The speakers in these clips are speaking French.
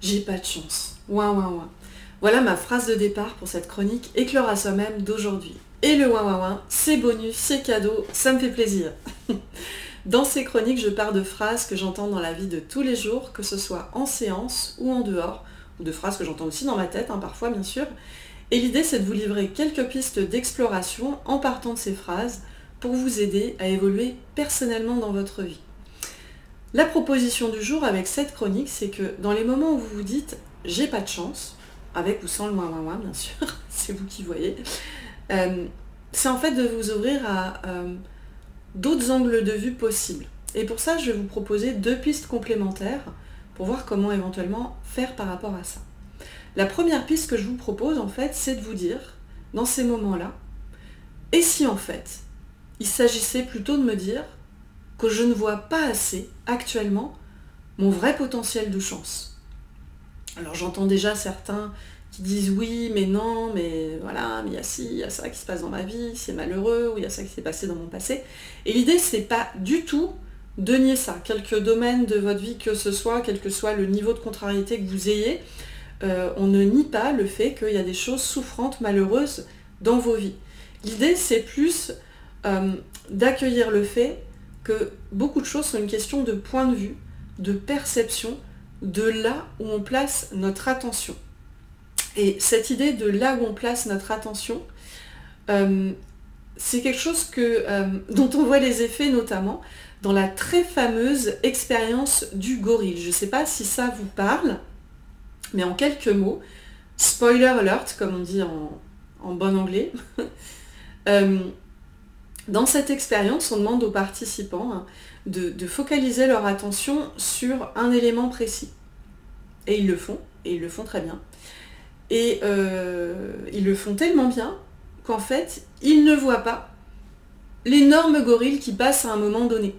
j'ai pas de chance. Ouin ouin ouin. Voilà ma phrase de départ pour cette chronique Éclore à soi-même d'aujourd'hui. Et le ouin ouin ouin, c'est bonus, c'est cadeau, ça me fait plaisir. Dans ces chroniques, je pars de phrases que j'entends dans la vie de tous les jours, que ce soit en séance ou en dehors, ou de phrases que j'entends aussi dans ma tête, parfois bien sûr. Et l'idée, c'est de vous livrer quelques pistes d'exploration en partant de ces phrases pour vous aider à évoluer personnellement dans votre vie. La proposition du jour avec cette chronique, c'est que dans les moments où vous vous dites « j'ai pas de chance », avec ou sans le ouin ouin ouin bien sûr, c'est vous qui voyez, c'est en fait de vous ouvrir à d'autres angles de vue possibles. Et pour ça, je vais vous proposer 2 pistes complémentaires pour voir comment éventuellement faire par rapport à ça. La première piste que je vous propose, en fait, c'est de vous dire, dans ces moments-là, et si en fait, il s'agissait plutôt de me dire que je ne vois pas assez, actuellement, mon vrai potentiel de chance. Alors j'entends déjà certains qui disent oui, mais non, mais voilà, mais il y a ci, il y a ça qui se passe dans ma vie, c'est malheureux, ou il y a ça qui s'est passé dans mon passé. Et l'idée, c'est pas du tout de nier ça. Quelques domaines de votre vie que ce soit, quel que soit le niveau de contrariété que vous ayez, on ne nie pas le fait qu'il y a des choses souffrantes, malheureuses dans vos vies. L'idée, c'est plus d'accueillir le fait que beaucoup de choses sont une question de point de vue, de perception, de là où on place notre attention. Et cette idée de là où on place notre attention, c'est quelque chose dont on voit les effets notamment dans la très fameuse expérience du gorille. Je ne sais pas si ça vous parle, mais en quelques mots, spoiler alert, comme on dit en bon anglais, dans cette expérience, on demande aux participants de focaliser leur attention sur un élément précis. Et ils le font très bien. Et ils le font tellement bien qu'en fait, ils ne voient pas l'énorme gorille qui passe à un moment donné.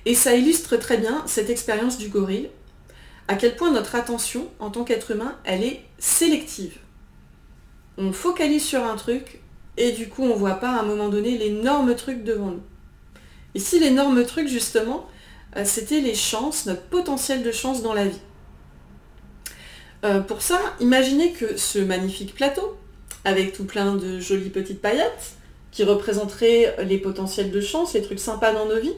Et ça illustre très bien cette expérience du gorille, à quel point notre attention, en tant qu'être humain, elle est sélective. On focalise sur un truc, et du coup, on ne voit pas à un moment donné l'énorme truc devant nous. Et si l'énorme truc, justement, c'était les chances, notre potentiel de chance dans la vie. Pour ça, imaginez que ce magnifique plateau, avec tout plein de jolies petites paillettes, qui représenteraient les potentiels de chance, les trucs sympas dans nos vies,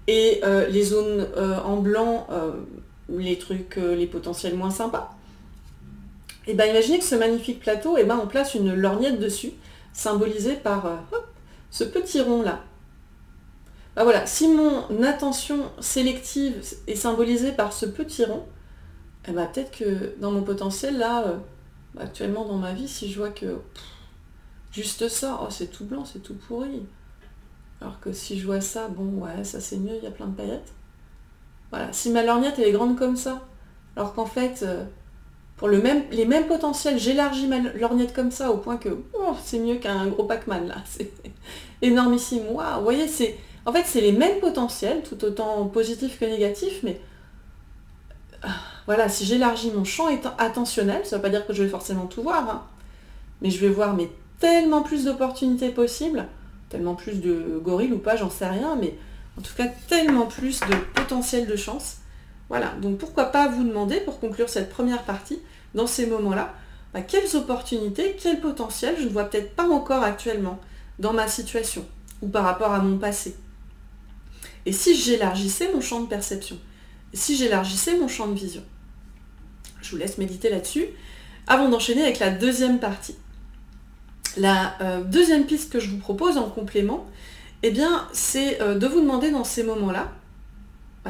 et les zones en blanc, les trucs, les potentiels moins sympas. Et bien imaginez que ce magnifique plateau, on place une lorgnette dessus, symbolisée par ce petit rond-là. Ben voilà, si mon attention sélective est symbolisée par ce petit rond, peut-être que dans mon potentiel, là, actuellement dans ma vie, si je vois que juste ça, oh, c'est tout blanc, c'est tout pourri. Alors que si je vois ça, bon, ouais, ça c'est mieux, il y a plein de paillettes. Voilà, si ma lorgnette elle est grande comme ça, alors qu'en fait, pour les mêmes potentiels, j'élargis ma lorgnette comme ça au point que c'est mieux qu'un gros Pac-Man, là. C'est énormissime. Waouh, vous voyez, en fait, c'est les mêmes potentiels, tout autant positifs que négatifs, mais voilà, si j'élargis mon champ attentionnel, ça ne veut pas dire que je vais forcément tout voir, mais je vais voir tellement plus d'opportunités possibles, tellement plus de gorilles ou pas, j'en sais rien, mais en tout cas tellement plus de potentiel de chance. Voilà, donc pourquoi pas vous demander, pour conclure cette première partie, dans ces moments-là, quelles opportunités, quel potentiel je ne vois peut-être pas encore actuellement dans ma situation, ou par rapport à mon passé. Et si j'élargissais mon champ de perception, et si j'élargissais mon champ de vision. Je vous laisse méditer là-dessus, avant d'enchaîner avec la deuxième partie. La deuxième piste que je vous propose en complément, c'est de vous demander dans ces moments-là,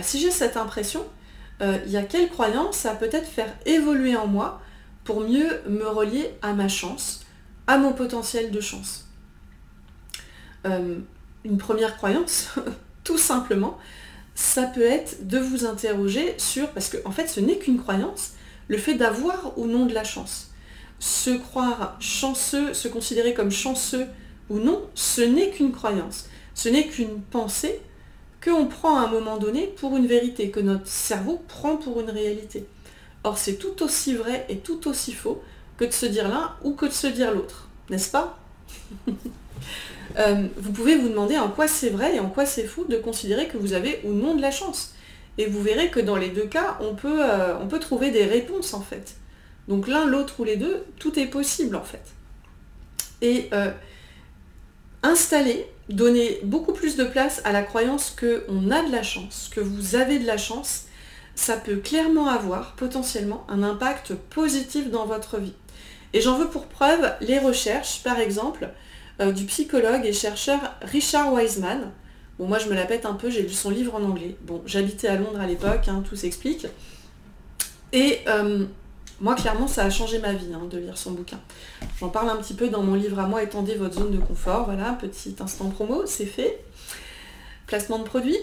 si j'ai cette impression, il y a quelle croyance à peut-être faire évoluer en moi pour mieux me relier à ma chance, à mon potentiel de chance. Une première croyance, tout simplement, ça peut être de vous interroger sur, parce que en fait ce n'est qu'une croyance, le fait d'avoir ou non de la chance. Se croire chanceux, se considérer comme chanceux ou non, ce n'est qu'une croyance. Ce n'est qu'une pensée qu'on prend à un moment donné pour une vérité, que notre cerveau prend pour une réalité. Or c'est tout aussi vrai et tout aussi faux que de se dire l'un ou que de se dire l'autre, n'est-ce pas? Vous pouvez vous demander en quoi c'est vrai et en quoi c'est faux de considérer que vous avez ou non de la chance. et vous verrez que dans les deux cas, on peut trouver des réponses en fait. Donc l'un, l'autre ou les deux, tout est possible en fait. Et installer, donner beaucoup plus de place à la croyance qu'on a de la chance, que vous avez de la chance, ça peut clairement avoir potentiellement un impact positif dans votre vie. Et j'en veux pour preuve les recherches, par exemple, du psychologue et chercheur Richard Wiseman. Bon, moi je me la pète un peu, j'ai lu son livre en anglais. Bon, j'habitais à Londres à l'époque, hein, tout s'explique. Et moi, clairement, ça a changé ma vie de lire son bouquin. J'en parle un petit peu dans mon livre à moi, Étendez votre zone de confort. Voilà, petit instant promo, c'est fait. Placement de produit.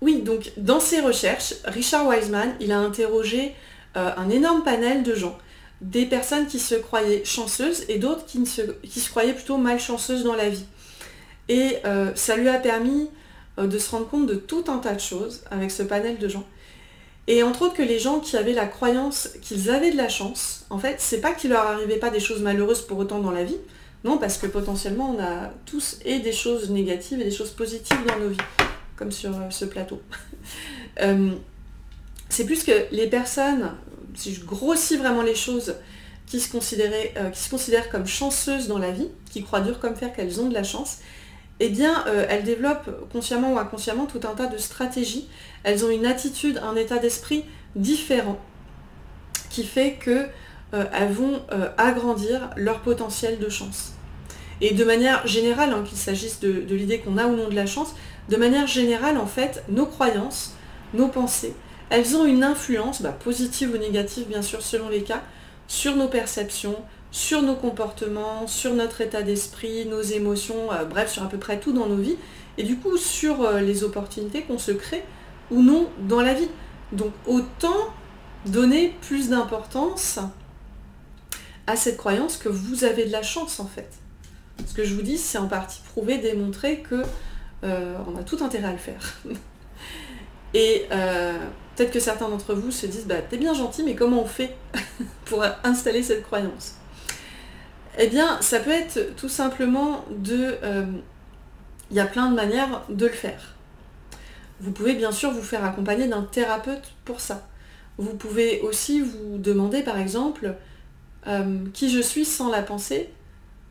Oui, donc dans ses recherches, Richard Wiseman, il a interrogé un énorme panel de gens. Des personnes qui se croyaient chanceuses et d'autres qui se croyaient plutôt malchanceuses dans la vie. Et ça lui a permis de se rendre compte de tout un tas de choses avec ce panel de gens. Et entre autres que les gens qui avaient la croyance qu'ils avaient de la chance, en fait, c'est pas qu'il leur arrivait pas des choses malheureuses pour autant dans la vie, non, parce que potentiellement on a tous et des choses négatives et des choses positives dans nos vies, comme sur ce plateau. C'est plus que les personnes, si je grossis vraiment les choses, qui se considèrent comme chanceuses dans la vie, qui croient dur comme fer qu'elles ont de la chance, eh bien, elles développent consciemment ou inconsciemment tout un tas de stratégies. Elles ont une attitude, un état d'esprit différent qui fait qu'elles vont agrandir leur potentiel de chance. Et de manière générale, qu'il s'agisse de l'idée qu'on a ou non de la chance, de manière générale, en fait, nos croyances, nos pensées, elles ont une influence, positive ou négative bien sûr selon les cas, sur nos perceptions, sur nos comportements, sur notre état d'esprit, nos émotions, bref, sur à peu près tout dans nos vies, et du coup sur les opportunités qu'on se crée ou non dans la vie. Donc autant donner plus d'importance à cette croyance que vous avez de la chance en fait. Ce que je vous dis, c'est en partie prouvé, démontré que on a tout intérêt à le faire. Et peut-être que certains d'entre vous se disent, t'es bien gentil, mais comment on fait pour installer cette croyance ? Eh bien, ça peut être tout simplement il y a plein de manières de le faire. Vous pouvez bien sûr vous faire accompagner d'un thérapeute pour ça. Vous pouvez aussi vous demander, par exemple, qui je suis sans la pensée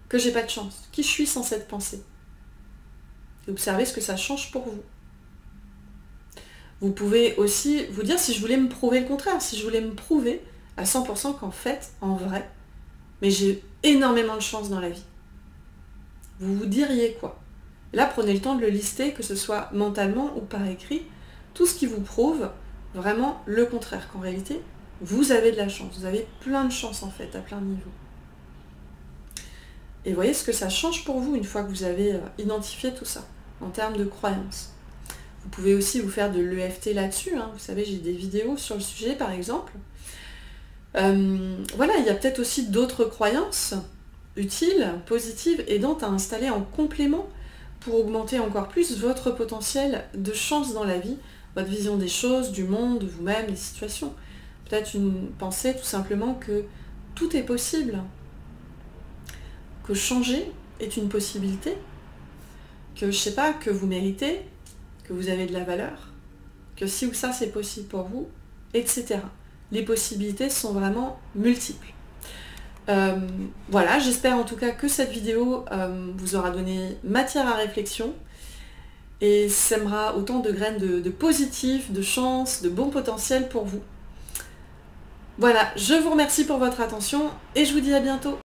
que j'ai pas de chance. Qui je suis sans cette pensée. Et observez ce que ça change pour vous. Vous pouvez aussi vous dire si je voulais me prouver le contraire, si je voulais me prouver à 100% qu'en fait, en vrai, mais j'ai énormément de chance dans la vie. Vous vous diriez quoi ? Là, prenez le temps de le lister, que ce soit mentalement ou par écrit, tout ce qui vous prouve vraiment le contraire, qu'en réalité, vous avez de la chance, vous avez plein de chance en fait, à plein de niveaux. Et voyez ce que ça change pour vous une fois que vous avez identifié tout ça, en termes de croyances. Vous pouvez aussi vous faire de l'EFT là-dessus, vous savez, j'ai des vidéos sur le sujet par exemple. Voilà, il y a peut-être aussi d'autres croyances utiles, positives, aidantes à installer en complément pour augmenter encore plus votre potentiel de chance dans la vie, votre vision des choses, du monde, de vous-même, des situations. Peut-être une pensée tout simplement que tout est possible, que changer est une possibilité, que je sais pas, que vous méritez, que vous avez de la valeur, que ci ou ça c'est possible pour vous, etc. Les possibilités sont vraiment multiples. Voilà, j'espère en tout cas que cette vidéo vous aura donné matière à réflexion et sèmera autant de graines de positif, de chance, de bon potentiel pour vous. Voilà, je vous remercie pour votre attention et je vous dis à bientôt.